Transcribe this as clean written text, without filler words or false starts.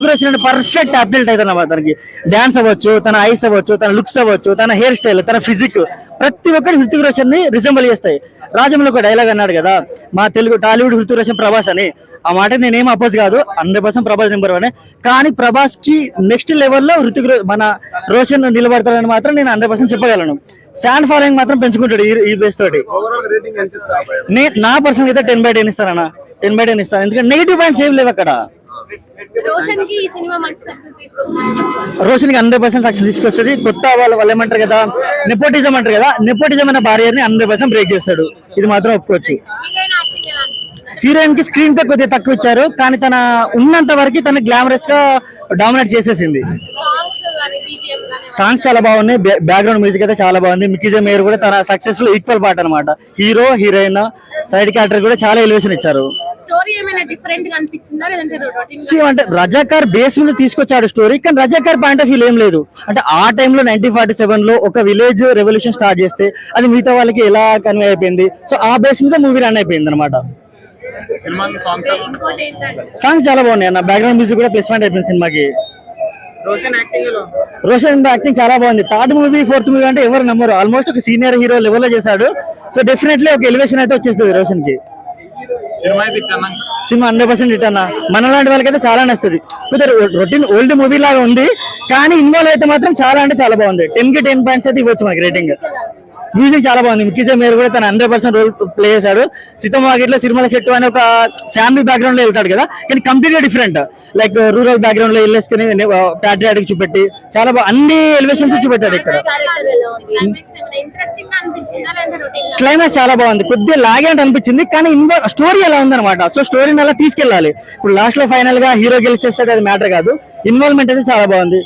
Perfect update అవుతుంది అన్నమాట. తనకి డాన్స్ అవ్వచ్చు, తన ఐస్ అవ్వచ్చు, తన లుక్స్ అవ్వచ్చు, తన హెయిర్ స్టైల్, తన ఫిజిక్, ప్రతి ఒక్కటి హృతిక్ రోషన్ ని రిజెంబుల్ చేస్తాయి. రాజంలో ఒక డైలాగ్ అన్నాడు కదా, మా తెలుగు టాలీవుడ్ హృతిక్ రోషన్ ప్రభాస్ అని. ఆ మాట నేనేం అపోజ్ కాదు, 100% ప్రభాస్ నెంబర్ 1. కానీ ప్రభాస్ కి నెక్స్ట్ లెవెల్లో మన రోషన్ నిలబడతాడని మాత్రం నేను 100% చెప్పగలను. ఫ్యాన్ ఫాలోయింగ్ మాత్రం పెంచుకుంటాడు ఈ బేస్ తోటి. నా పర్సనల్ అయితే 10/10 ఇస్తానన్నా, 10/10 ఇస్తాను. ఎందుకంటే నెగిటివ్ పాయింట్స్ ఏం లేవు అక్కడ. రోషన్ కి 100% సక్సెస్ తీసుకొస్తుంది. కొత్త వాళ్ళు ఏమంటారు కదా, నెపోటిజం అంటారు కదా, నెపోటిజం అనే బారియర్ ని 100% బ్రేక్ చేస్తాడు. ఇది మాత్రం ఒప్పుకోవచ్చు. హీరోయిన్ కి స్క్రీన్ పే కొద్దిగా తక్కువ ఇచ్చారు, కానీ తన ఉన్నంత వరకు తన గ్లామరస్ గా డామినేట్ చేసేసింది. సాంగ్స్ చాలా బాగున్నాయి, బ్యాక్గ్రౌండ్ మ్యూజిక్ అయితే చాలా బాగుంది. మిక్కీ మేయర్ కూడా తన సక్సెస్ లో ఈక్వల్ పార్ట్ అనమాట. హీరో హీరోయిన్ సైడ్ క్యారెక్టర్ కూడా చాలా ఎలివేషన్ ఇచ్చారు. అంటే రజాకార్ బేస్ మీద తీసుకొచ్చాడు స్టోరీ, కానీ రజాకార్ పాయింట్ ఆఫ్ వ్యూ ఏం లేదు. అంటే ఆ టైంలో 1947 లో ఒక విలేజ్ రెవల్యూషన్ స్టార్ట్ చేస్తే అది మిగతా వాళ్ళకి ఎలా కన్వే అయిపోయింది. సో ఆ బేస్ మీద మూవీ రన్ అయిపోయింది అనమాట. సాంగ్స్ చాలా బాగున్నాయి అన్న, బ్యాక్గ్రౌండ్ మ్యూజిక్ కూడా ప్లస్ పాయింట్ అయిపోయింది సినిమాకి. రోషన్ యాక్టింగ్ చాలా బాగుంది. థర్డ్ మూవీ ఫోర్త్ మూవీ అంటే ఎవరు నమ్మరు, ఆల్మోస్ట్ ఒక సీనియర్ హీరో లెవెల్ లో చేశాడు. సో డెఫినెట్లీ ఒక ఎలివేషన్ అయితే వచ్చేస్తుంది రోషన్ కి. సినిమా 100% హిట్ అన్న, మనలాంటి వాళ్ళకైతే చాలా నచ్చుతుంది. రొటీన్ ఓల్డ్ మూవీ లాగా ఉంది, కానీ ఇన్వాల్వ్ అయితే మాత్రం చాలా అంటే చాలా బాగుంది. 10 కి 10 పాయింట్స్ అయితే ఇవ్వచ్చు మనకి రేటింగ్. మ్యూజిక్ చాలా బాగుంది. మిక్కీ మేయర్ కూడా తన 100% రోల్ ప్లే చేశాడు. సీతమ్మ వాకిట్లో సిరిమల చెట్టు అని ఒక ఫ్యామిలీ బ్యాక్గ్రౌండ్ లో వెళ్తాడు కదా, కానీ కంప్లీట్ గా డిఫరెంట్. లైక్ రూరల్ బ్యాక్గ్రౌండ్ లో వెళ్ళేసుకుని ప్యాట్రియాటిక్ చూపెట్టి చాలా బాగా అన్ని ఎలివేషన్స్ చూపెట్టాడు. ఇక్కడ క్లైమాక్స్ చాలా బాగుంది, కొద్దిగా లాగేంట్ అనిపించింది, కానీ స్టోరీ ఎలా ఉందన్నమాట. సో స్టోరీని అలా తీసుకెళ్ళాలి. ఇప్పుడు లాస్ట్ లో ఫైనల్ గా హీరో గెలిచేస్తాడు, అది మ్యాటర్ కాదు. ఇన్వాల్వ్మెంట్ అయితే చాలా బాగుంది.